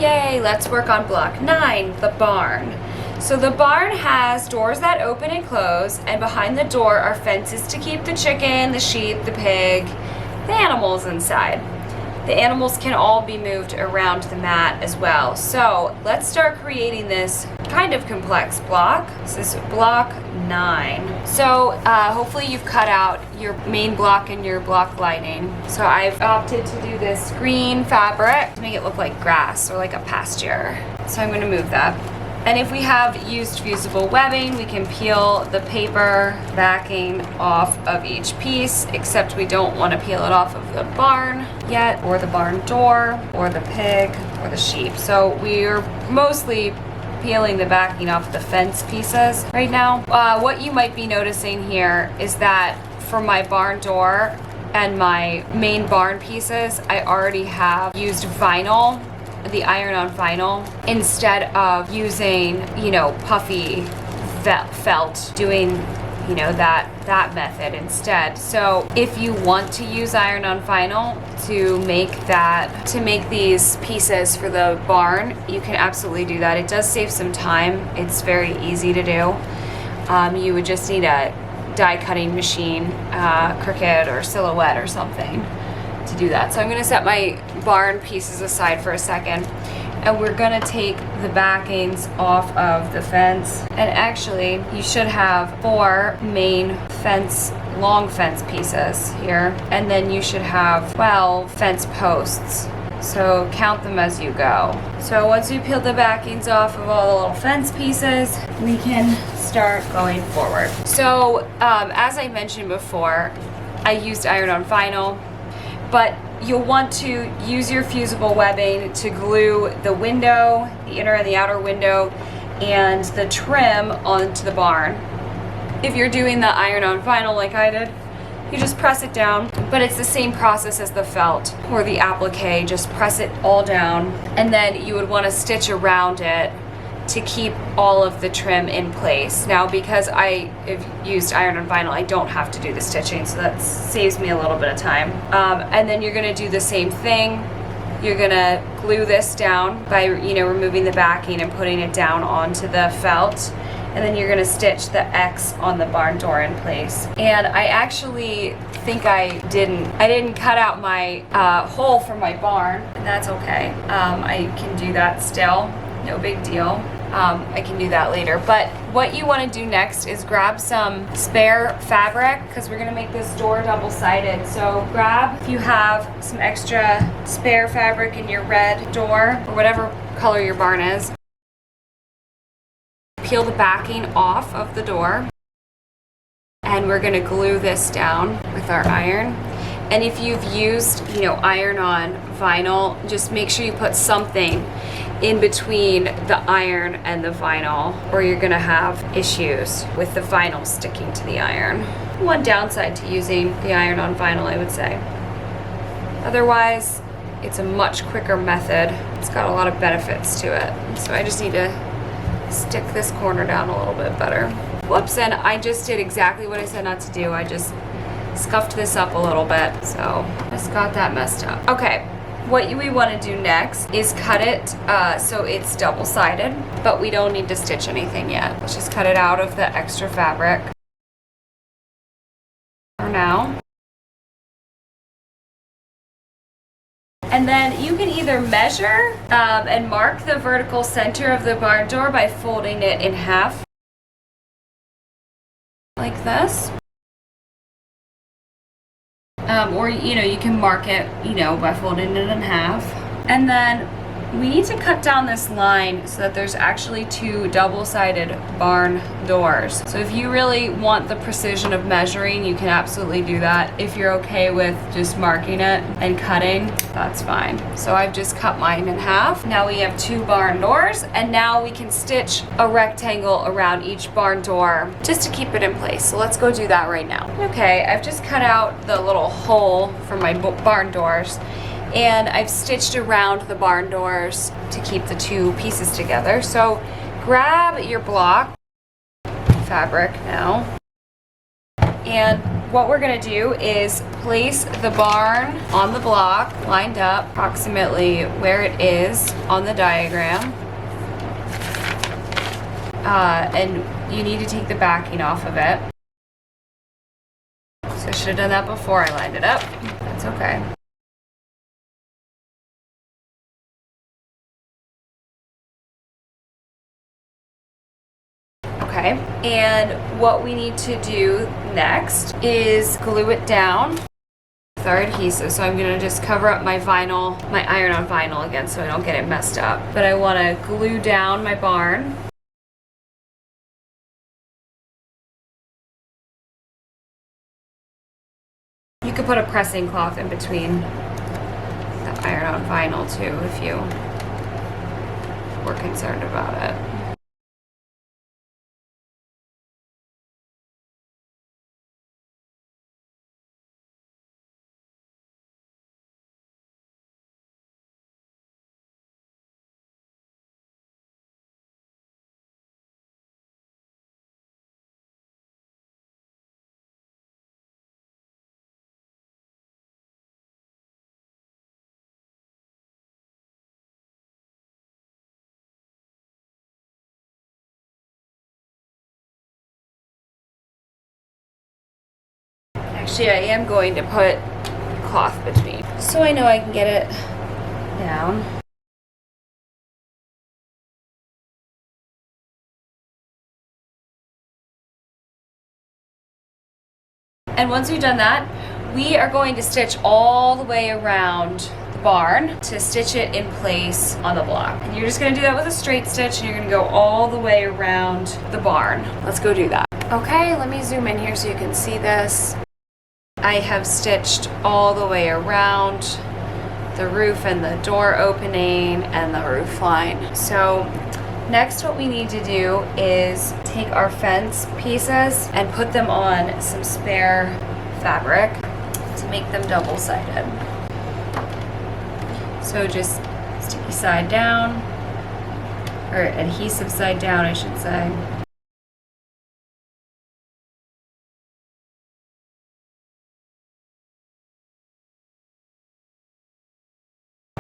Yay, let's work on block 9, the barn. So the barn has doors that open and close, and behind the door are fences to keep the chicken, the sheep, the pig, the animals inside. The animals can all be moved around the mat as well. So let's start creating this kind of complex block. This is block 9. So hopefully you've cut out your main block and your block lighting. So I've opted to do this green fabric to make it look like grass or like a pasture. So I'm going to move that. And if we have used fusible webbing, we can peel the paper backing off of each piece, except we don't want to peel it off of the barn yet, or the barn door, or the pig, or the sheep. So we're mostly peeling the backing off the fence pieces right now. What you might be noticing here is that for my barn door and my main barn pieces, I already have used vinyl, the iron-on vinyl, instead of using, puffy felt, doing, that method instead. So if you want to use iron-on vinyl to make these pieces for the barn, you can absolutely do that. It does save some time. It's very easy to do. You would just need a die cutting machine, Cricut or Silhouette or something to do that. So I'm going to set my barn pieces aside for a second, and we're going to take the backings off of the fence. And actually you should have 4 main long fence pieces here, and then you should have 12 fence posts. So count them as you go. So once we peel the backings off of all the little fence pieces, we can start going forward. So as I mentioned before, I used iron-on vinyl, but you'll want to use your fusible webbing to glue the window, the inner and the outer window, and the trim onto the barn. If you're doing the iron-on vinyl like I did, you just press it down, but it's the same process as the felt or the applique. Just press it all down, and then you would want to stitch around it to keep all of the trim in place. Now, because I have used iron-on vinyl, I don't have to do the stitching, so that saves me a little bit of time. And then you're going to do the same thing. You're going to glue this down by removing the backing and putting it down onto the felt, and then you're going to stitch the X on the barn door in place. And I actually think I didn't cut out my hole for my barn, and that's okay. I can do that still. No big deal. I can do that later. But what you want to do next is grab some spare fabric, because we're going to make this door double-sided. So grab, if you have some extra spare fabric in your red door, or whatever color your barn is, peel the backing off of the door, and we're going to glue this down with our iron. And if you've used, iron-on vinyl, just make sure you put something in between the iron and the vinyl, or you're gonna have issues with the vinyl sticking to the iron. One downside to using the iron-on vinyl, I would say. Otherwise, it's a much quicker method. It's got a lot of benefits to it. So I just need to stick this corner down a little bit better. Whoops, and I just did exactly what I said not to do. I just scuffed this up a little bit, so just got that messed up. Okay, what we want to do next is cut it so it's double-sided, but we don't need to stitch anything yet. Let's just cut it out of the extra fabric for now. And then you can either measure and mark the vertical center of the barn door by folding it in half, like this. Or you can mark it by folding it in half. And then we need to cut down this line so that there's actually 2 double-sided barn doors. So if you really want the precision of measuring, you can absolutely do that. If you're okay with just marking it and cutting, that's fine. So I've just cut mine in half. Now we have 2 barn doors, and now we can stitch a rectangle around each barn door just to keep it in place. So let's go do that right now. Okay, I've just cut out the little hole for my barn doors, and I've stitched around the barn doors to keep the 2 pieces together. So grab your block fabric now, and what we're gonna do is place the barn on the block, lined up approximately where it is on the diagram. And you need to take the backing off of it. So I should have done that before I lined it up. That's okay. Okay, and what we need to do next is glue it down with our adhesive. So I'm gonna just cover up my vinyl, my iron-on vinyl again so I don't get it messed up. But I wanna glue down my barn. You could put a pressing cloth in between the iron-on vinyl too if you were concerned about it. Actually, I am going to put cloth between so I know I can get it down. And once we've done that, we are going to stitch all the way around the barn to stitch it in place on the block. And you're just gonna do that with a straight stitch and you're gonna go all the way around the barn. Let's go do that. Okay, let me zoom in here so you can see this. I have stitched all the way around the roof and the door opening and the roof line. So next what we need to do is take our fence pieces and put them on some spare fabric to make them double-sided. So just sticky side down, or adhesive side down I should say.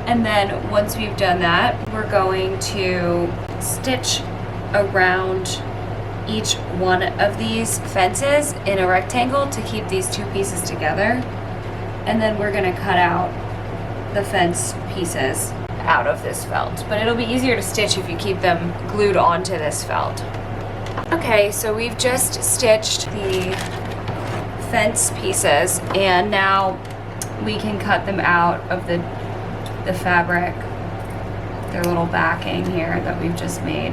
And then once we've done that, we're going to stitch around each one of these fences in a rectangle to keep these two pieces together. And then we're gonna cut out the fence pieces out of this felt. But it'll be easier to stitch if you keep them glued onto this felt. Okay, so we've just stitched the fence pieces and now we can cut them out of the fabric, their little backing here that we've just made.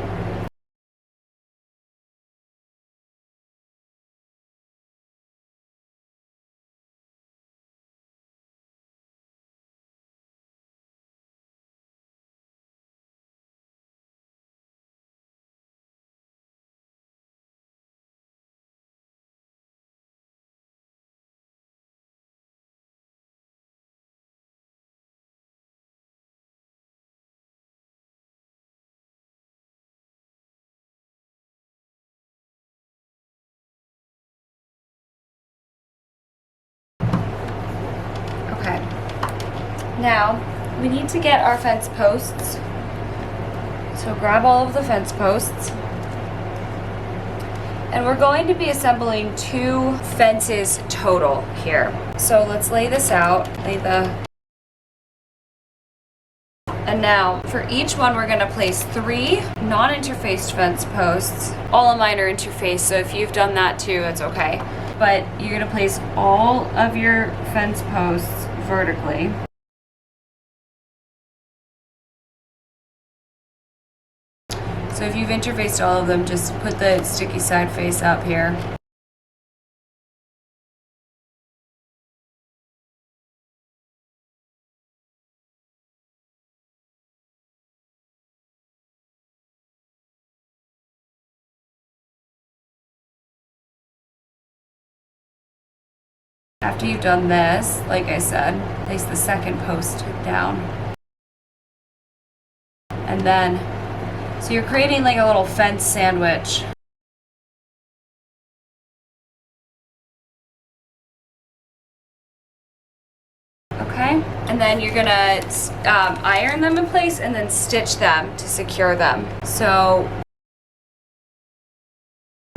Okay. Now, we need to get our fence posts. So grab all of the fence posts. And we're going to be assembling 2 fences total here. So let's lay this out. And now, for each one, we're gonna place 3 non-interfaced fence posts. All of mine are interfaced, so if you've done that too, it's okay. But you're gonna place all of your fence posts vertically. So if you've interfaced all of them, just put the sticky side face up here. After you've done this, like I said, place the second post down. And then, so you're creating like a little fence sandwich. And then you're gonna iron them in place and then stitch them to secure them. So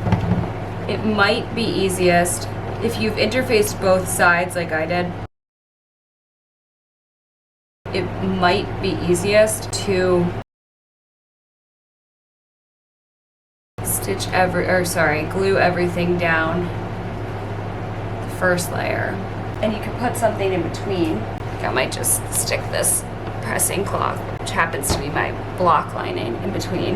it might be easiest if you've interfaced both sides like I did. It might be easiest to glue everything down the first layer. And you can put something in between. I might just stick this pressing cloth, which happens to be my block lining, in between.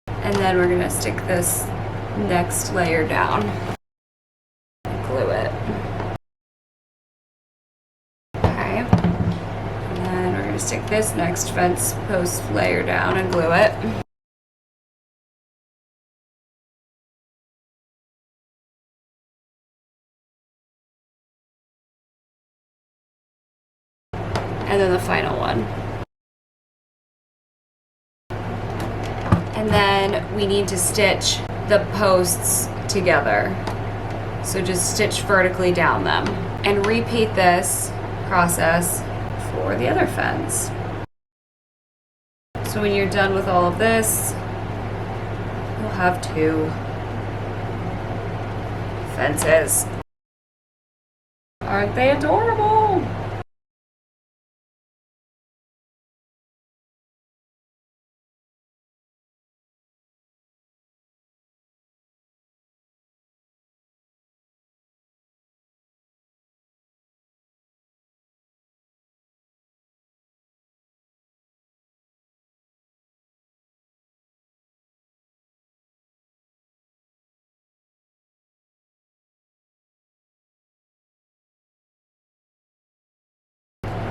And then we're gonna stick this next layer down. Glue it. Okay. And then we're gonna stick this next fence post layer down and glue it. And then the final one. And then we need to stitch the posts together. So just stitch vertically down them. And repeat this process for the other fence. So when you're done with all of this, you'll have 2 fences. Aren't they adorable?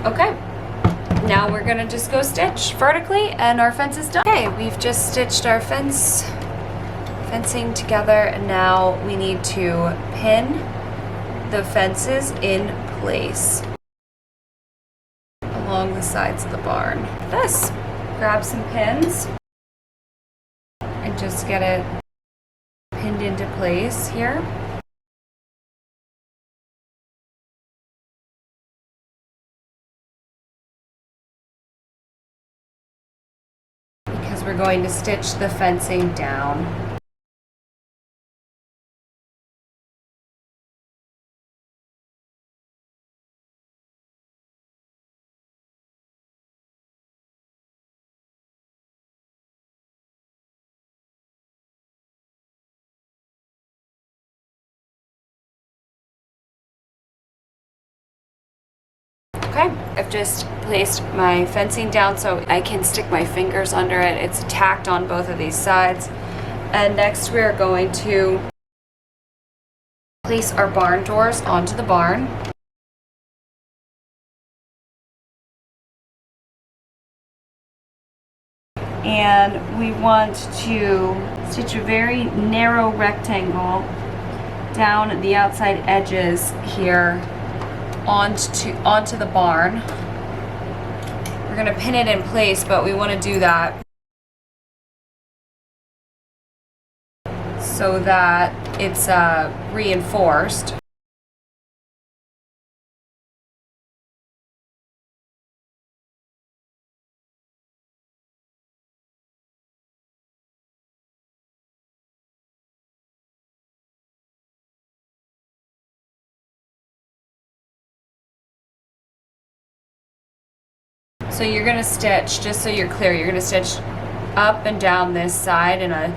Okay, now we're gonna just go stitch vertically and our fence is done. Okay, we've just stitched our fencing together, and now we need to pin the fences in place along the sides of the barn. This, grab some pins and just get it pinned into place here. We're going to stitch the fencing down. Okay, I've just placed my fencing down so I can stick my fingers under it. It's tacked on both of these sides. And next we're going to place our barn doors onto the barn. And we want to stitch a very narrow rectangle down the outside edges here onto the barn. We're going to pin it in place, but we want to do that so that it's reinforced. So you're going to stitch, just so you're clear, you're going to stitch up and down this side in a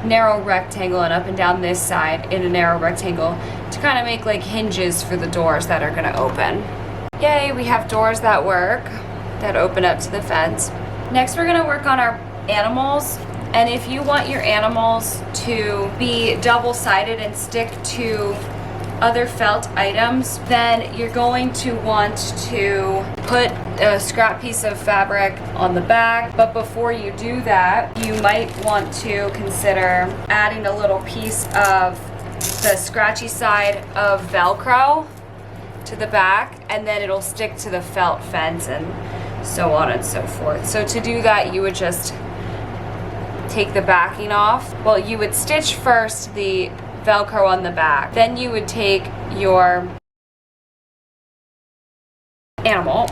narrow rectangle and up and down this side in a narrow rectangle to kind of make like hinges for the doors that are going to open. Yay, we have doors that work, that open up to the fence. Next we're going to work on our animals. And if you want your animals to be double-sided and stick to other felt items, then you're going to want to put a scrap piece of fabric on the back. But before you do that, you might want to consider adding a little piece of the scratchy side of Velcro to the back, and then it'll stick to the felt fence and so on and so forth. So to do that, you would just take the backing off. Well, you would stitch first the Velcro on the back. Then you would take your animal,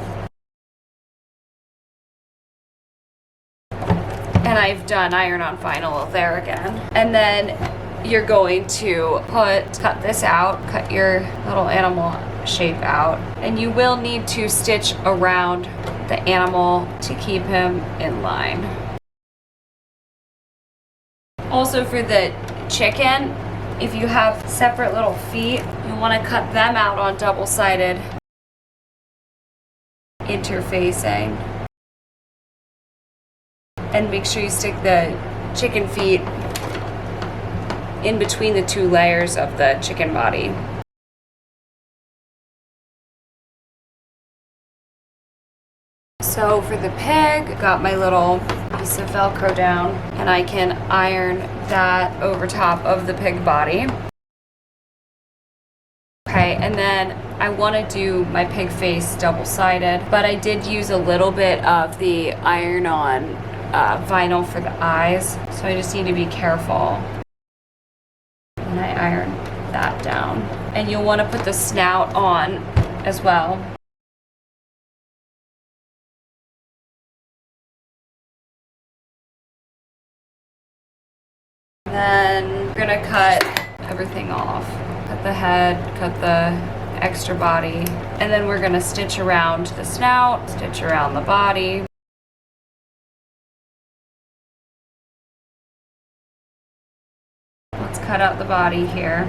and I've done iron-on vinyl there again. And then you're going to cut this out, cut your little animal shape out, and you will need to stitch around the animal to keep him in line. Also for the chicken, if you have separate little feet, you want to cut them out on double-sided interfacing. And make sure you stick the chicken feet in between the two layers of the chicken body. So for the pig, got my little piece of Velcro down, and I can iron that over top of the pig body. Okay, and then I want to do my pig face double-sided, but I did use a little bit of the iron-on vinyl for the eyes, so I just need to be careful when I iron that down. And you'll want to put the snout on as well. Then we're gonna cut everything off. Cut the head, cut the extra body, and then we're gonna stitch around the snout, stitch around the body. Let's cut out the body here.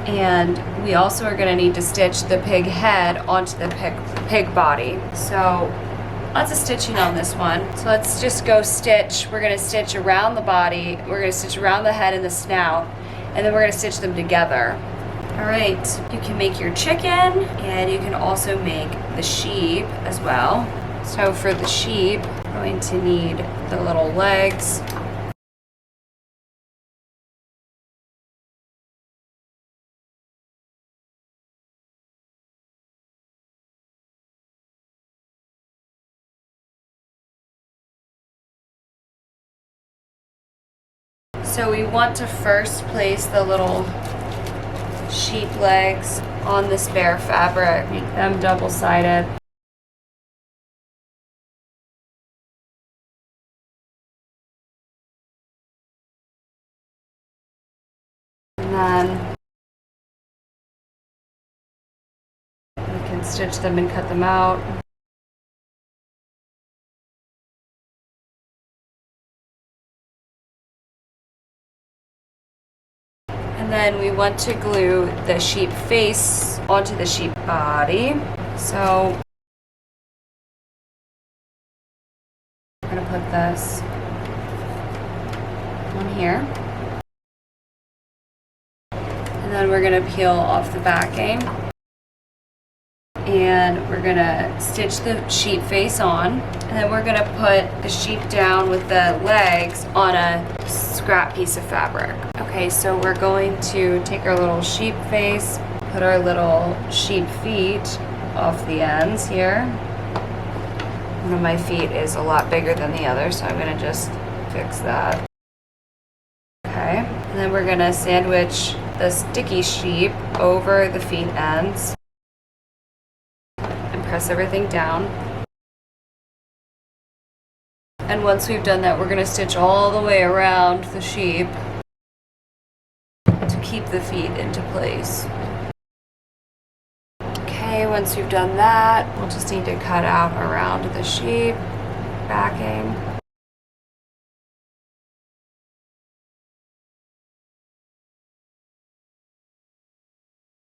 And we also are going to need to stitch the pig head onto the pig body. So lots of stitching on this one. So let's just go stitch. We're going to stitch around the body, we're going to stitch around the head and the snout, and then we're going to stitch them together. All right, you can make your chicken, and you can also make the sheep as well. So for the sheep, I'm going to need the little legs. So we want to first place the little sheep legs on this bare fabric, make them double-sided. And then we can stitch them and cut them out. And then we want to glue the sheep face onto the sheep body. So I'm going to put this on here. And then we're going to peel off the backing. And we're going to stitch the sheep face on. And then we're going to put the sheep down with the legs on a scrap piece of fabric. Okay, so we're going to take our little sheep face, put our little sheep feet off the ends here. One of my feet is a lot bigger than the other, so I'm going to just fix that. Okay, and then we're going to sandwich the sticky sheep over the feet ends and press everything down. And once we've done that, we're going to stitch all the way around the sheep to keep the feet into place. Okay, once we've done that, we'll just need to cut out around the sheep backing.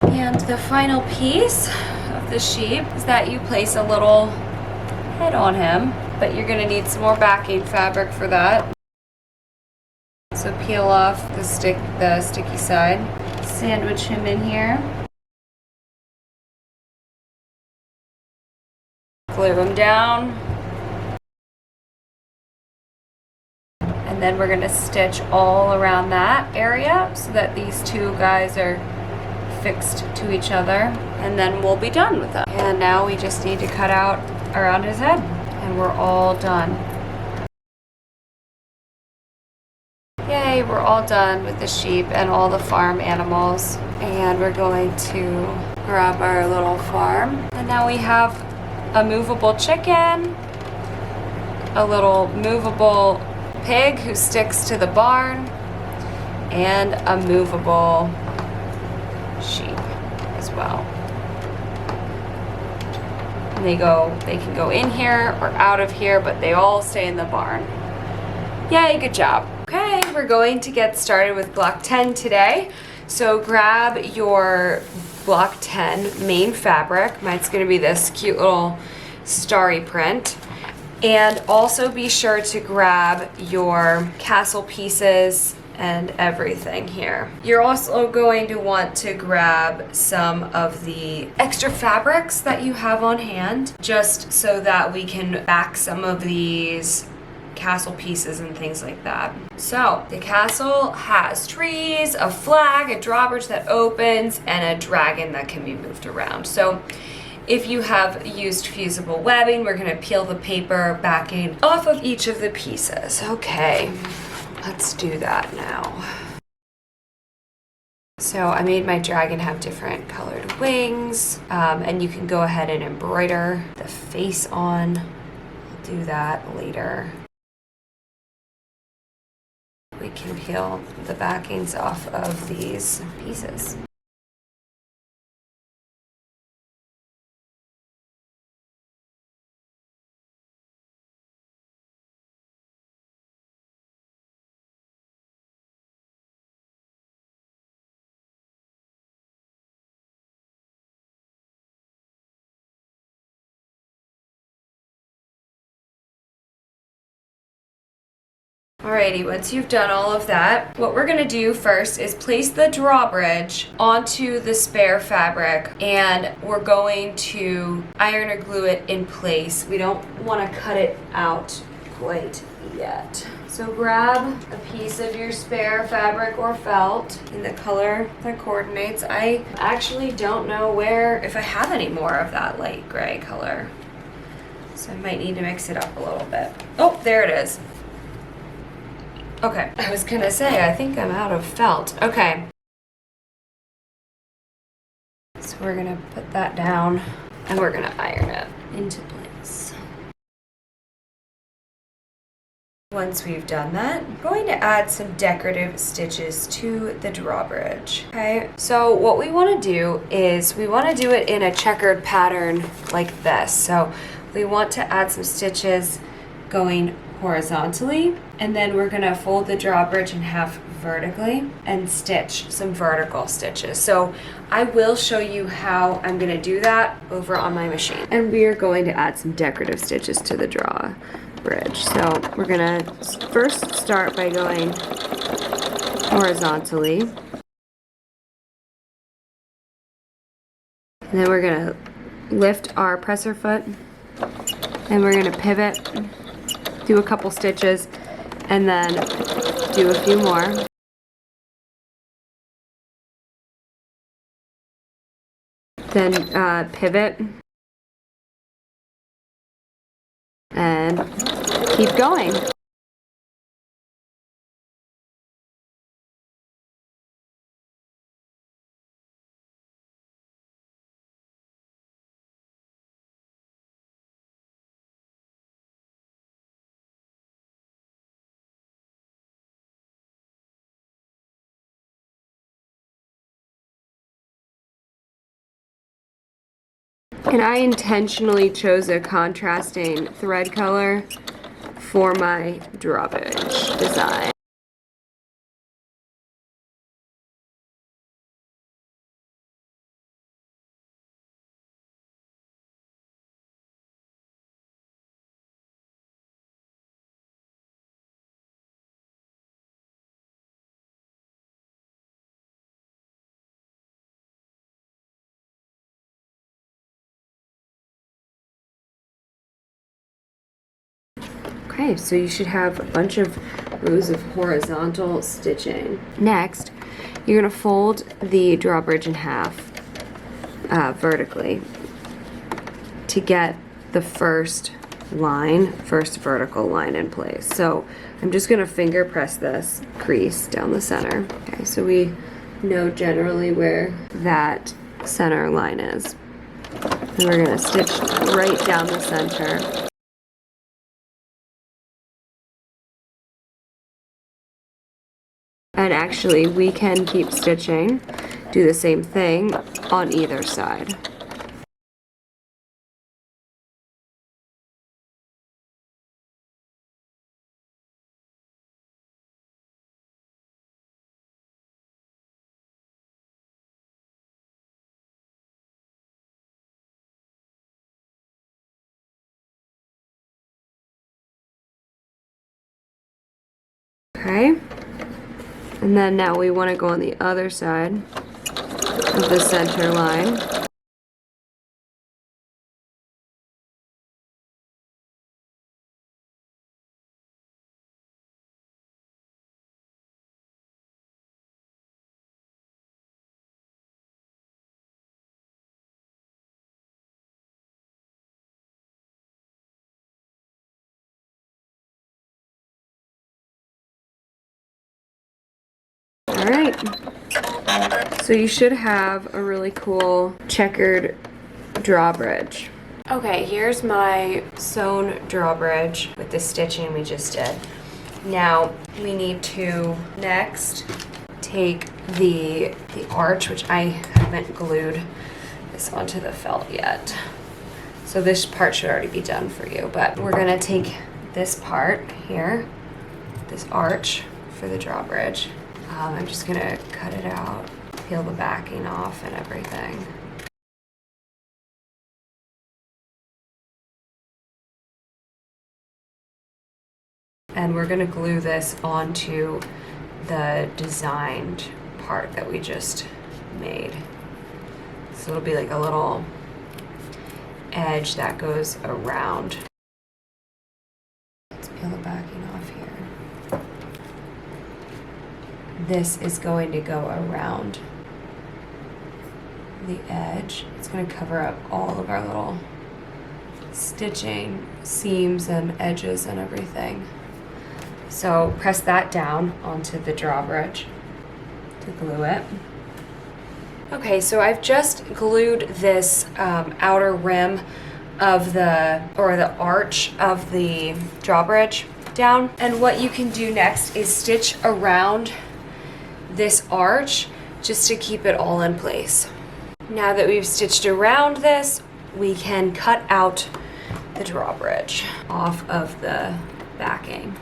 And the final piece of the sheep is that you place a little head on him, but you're going to need some more backing fabric for that. So peel off the sticky side, sandwich him in here, glue him down, and then we're going to stitch all around that area so that these two guys are fixed to each other, and then we'll be done with them. And now we just need to cut out around his head. And we're all done. Yay, we're all done with the sheep and all the farm animals. And we're going to grab our little farm. And now we have a movable chicken, a little movable pig who sticks to the barn, and a movable sheep as well. And they can go in here or out of here, but they all stay in the barn. Yay, good job. Okay, we're going to get started with block 10 today. So grab your block 10 main fabric. Mine's gonna be this cute little starry print. And also be sure to grab your castle pieces and everything here. You're also going to want to grab some of the extra fabrics that you have on hand, just so that we can back some of these castle pieces and things like that. So the castle has trees, a flag, a drawbridge that opens, and a dragon that can be moved around. So if you have used fusible webbing, we're gonna peel the paper backing off of each of the pieces. Okay, let's do that now. So I made my dragon have different colored wings, and you can go ahead and embroider the face on. I'll do that later. We can peel the backings off of these pieces. Alrighty, once you've done all of that, what we're gonna do first is place the drawbridge onto the spare fabric, and we're going to iron or glue it in place. We don't wanna cut it out quite yet. So grab a piece of your spare fabric or felt in the color that coordinates. I actually don't know if I have any more of that light gray color. So I might need to mix it up a little bit. Oh, there it is. Okay, I was gonna say, I think I'm out of felt. Okay. So we're gonna put that down and we're gonna iron it into place. Once we've done that, I'm going to add some decorative stitches to the drawbridge. Okay, so what we wanna do is we wanna do it in a checkered pattern like this. So we want to add some stitches going horizontally, and then we're gonna fold the drawbridge in half vertically and stitch some vertical stitches. So I will show you how I'm gonna do that over on my machine. And we are going to add some decorative stitches to the drawbridge. So we're gonna first start by going horizontally. And then we're gonna lift our presser foot, and we're gonna pivot, do a couple stitches, and then do a few more. Then pivot and keep going. And I intentionally chose a contrasting thread color for my drawbridge design. Okay, so you should have a bunch of rows of horizontal stitching. Next, you're gonna fold the drawbridge in half vertically to get the first vertical line in place. So I'm just gonna finger press this crease down the center. Okay, so we know generally where that center line is. And we're gonna stitch right down the center. And actually, we can keep stitching, do the same thing on either side. Okay, and then now we want to go on the other side of the center line. All right, so you should have a really cool checkered drawbridge. Okay, here's my sewn drawbridge with the stitching we just did. Now we need to next take the arch, which I haven't glued this onto the felt yet. So this part should already be done for you, but we're gonna take this part here, this arch for the drawbridge. I'm just gonna cut it out, peel the backing off and everything. And we're gonna glue this onto the designed part that we just made. So it'll be like a little edge that goes around. Let's peel the backing off here. This is going to go around the edge. It's going to cover up all of our little stitching, seams and edges and everything. So press that down onto the drawbridge to glue it. Okay, so I've just glued this outer rim of the arch of the drawbridge down. And what you can do next is stitch around this arch just to keep it all in place. Now that we've stitched around this, we can cut out the drawbridge off of the backing.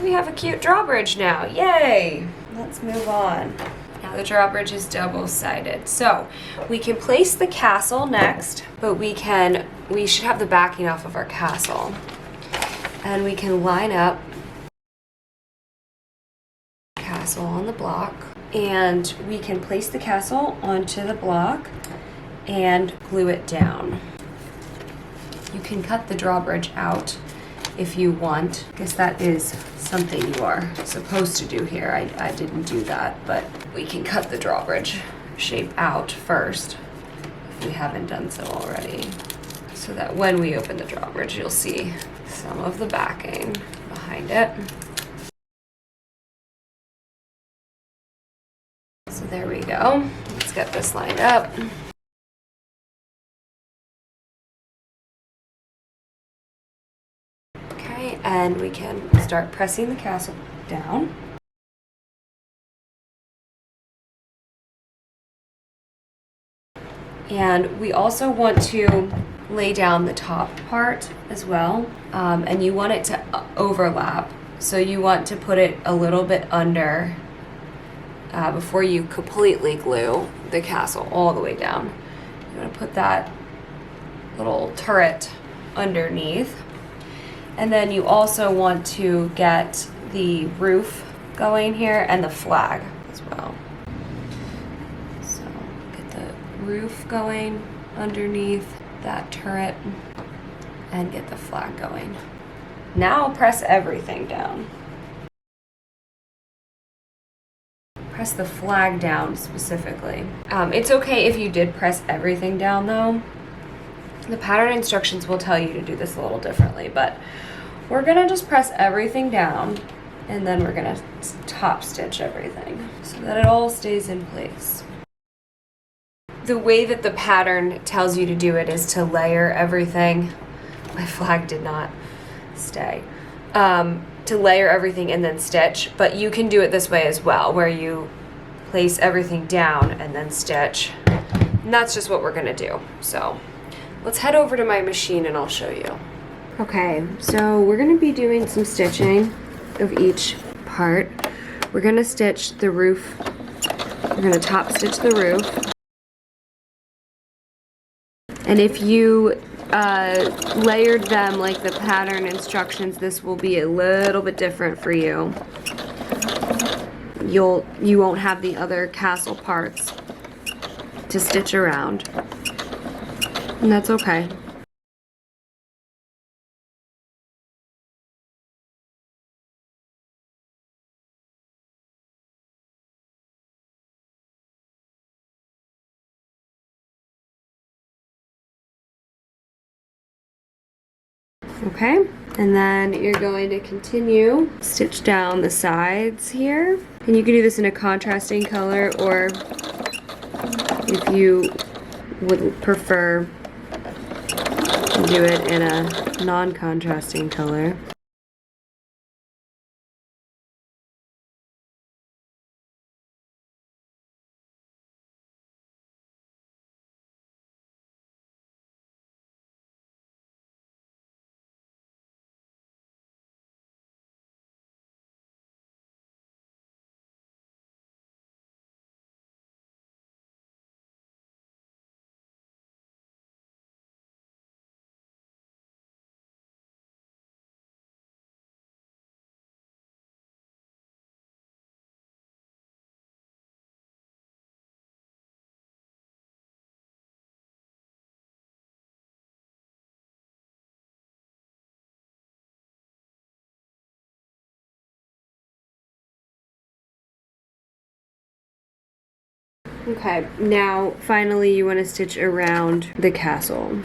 We have a cute drawbridge now, yay! Let's move on. Now the drawbridge is double-sided. So we can place the castle next, but we should have the backing off of our castle. And we can line up castle on the block, and we can place the castle onto the block and glue it down. You can cut the drawbridge out if you want. I guess that is something you are supposed to do here. I didn't do that, but we can cut the drawbridge shape out first if we haven't done so already, so that when we open the drawbridge, you'll see some of the backing behind it. So there we go. Let's get this lined up. Okay, and we can start pressing the castle down. And we also want to lay down the top part as well, and you want it to overlap. So you want to put it a little bit under before you completely glue the castle all the way down. You want to put that little turret underneath. And then you also want to get the roof going here and the flag as well. So get the roof going underneath that turret and get the flag going. Now press everything down. press the flag down specifically. It's okay if you did press everything down though. The pattern instructions will tell you to do this a little differently, but we're gonna just press everything down and then we're gonna top stitch everything so that it all stays in place. The way that the pattern tells you to do it is to layer everything. My flag did not stay. To layer everything and then stitch, but you can do it this way as well, where you place everything down and then stitch. And that's just what we're gonna do. So let's head over to my machine and I'll show you. Okay, so we're gonna be doing some stitching of each part. We're gonna stitch the roof. We're gonna top stitch the roof. And if you layered them like the pattern instructions, this will be a little bit different for you. You won't have the other castle parts to stitch around, and that's okay. Okay, and then you're going to continue stitch down the sides here, and you can do this in a contrasting color, or if you would prefer, do it in a non-contrasting color. Okay, now finally you want to stitch around the castle.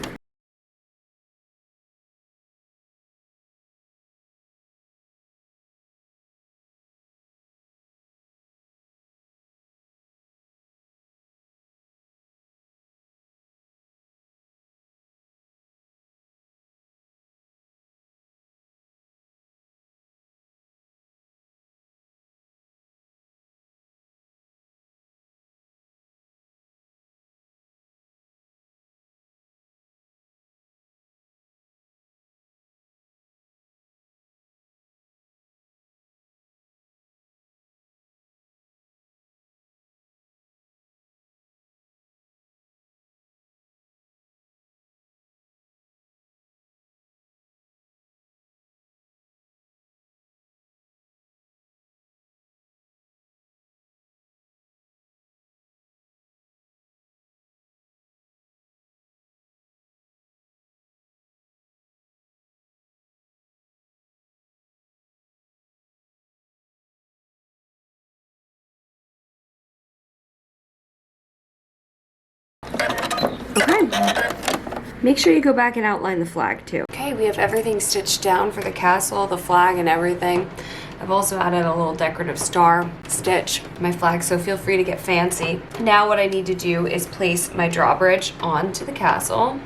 Okay, make sure you go back and outline the flag too. Okay, we have everything stitched down for the castle, the flag, and everything. I've also added a little decorative star stitch my flag, so feel free to get fancy. Now what I need to do is place my drawbridge onto the castle.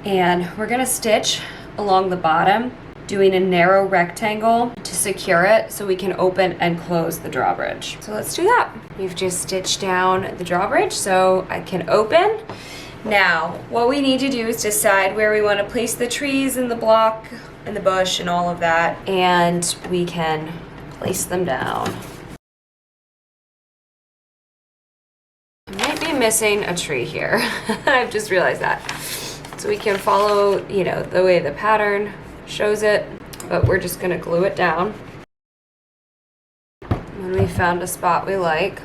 And we're gonna stitch along the bottom, doing a narrow rectangle to secure it so we can open and close the drawbridge. So let's do that. We've just stitched down the drawbridge so I can open. Now, what we need to do is decide where we want to place the trees and the block and the bush and all of that, and we can place them down. I might be missing a tree here. I've just realized that. So we can follow, the way the pattern shows it, but we're just gonna glue it down. When we found a spot we like.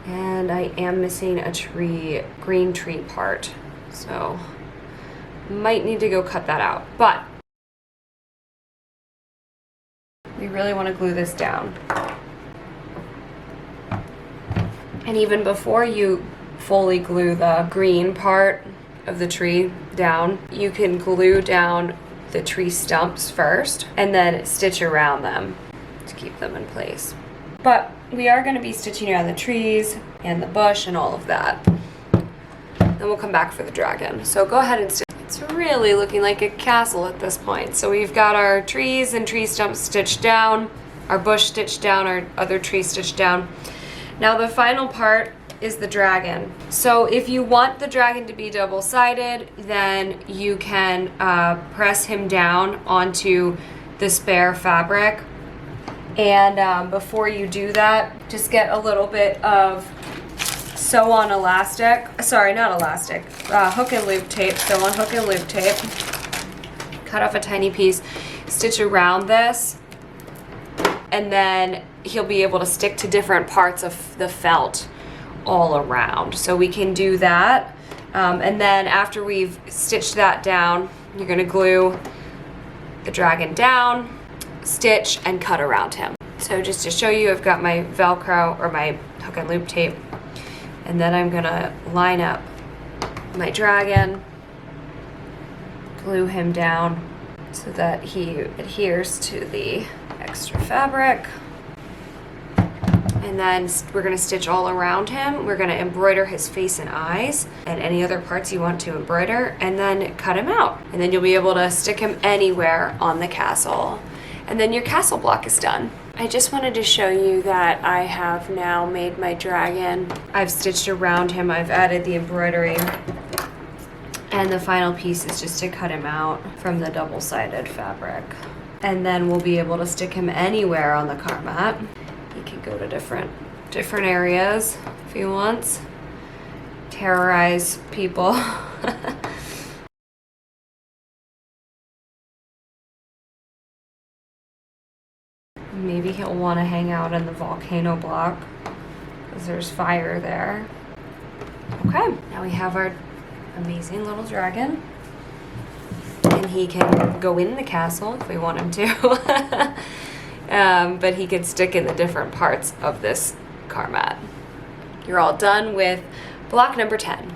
And I am missing a tree, green tree part. So might need to go cut that out, but We really want to glue this down. And even before you fully glue the green part of the tree down, you can glue down the tree stumps first and then stitch around them to keep them in place. But we are going to be stitching around the trees and the bush and all of that. Then we'll come back for the dragon. So go ahead and stitch. It's really looking like a castle at this point. So we've got our trees and tree stumps stitched down, our bush stitched down, our other tree stitched down. Now the final part is the dragon. So if you want the dragon to be double-sided, then you can press him down onto the spare fabric. And before you do that, just get a little bit of sew-on elastic, sorry, not elastic, hook and loop tape, sew-on hook and loop tape. Cut off a tiny piece, stitch around this, and then he'll be able to stick to different parts of the felt all around. So we can do that. And then after we've stitched that down, you're gonna glue the dragon down, stitch, and cut around him. So just to show you, I've got my Velcro or my hook and loop tape, and then I'm gonna line up my dragon, glue him down so that he adheres to the extra fabric. And then we're gonna stitch all around him. We're gonna embroider his face and eyes and any other parts you want to embroider, and then cut him out. And then you'll be able to stick him anywhere on the castle. And then your castle block is done. I just wanted to show you that I have now made my dragon. I've stitched around him, I've added the embroidery. And the final piece is just to cut him out from the double-sided fabric. And then we'll be able to stick him anywhere on the car mat. He can go to different areas if he wants. Terrorize people. Maybe he'll want to hang out in the volcano block because there's fire there. Okay, now we have our amazing little dragon. And he can go in the castle if we want him to. But he could stick in the different parts of this car mat. You're all done with block number 10.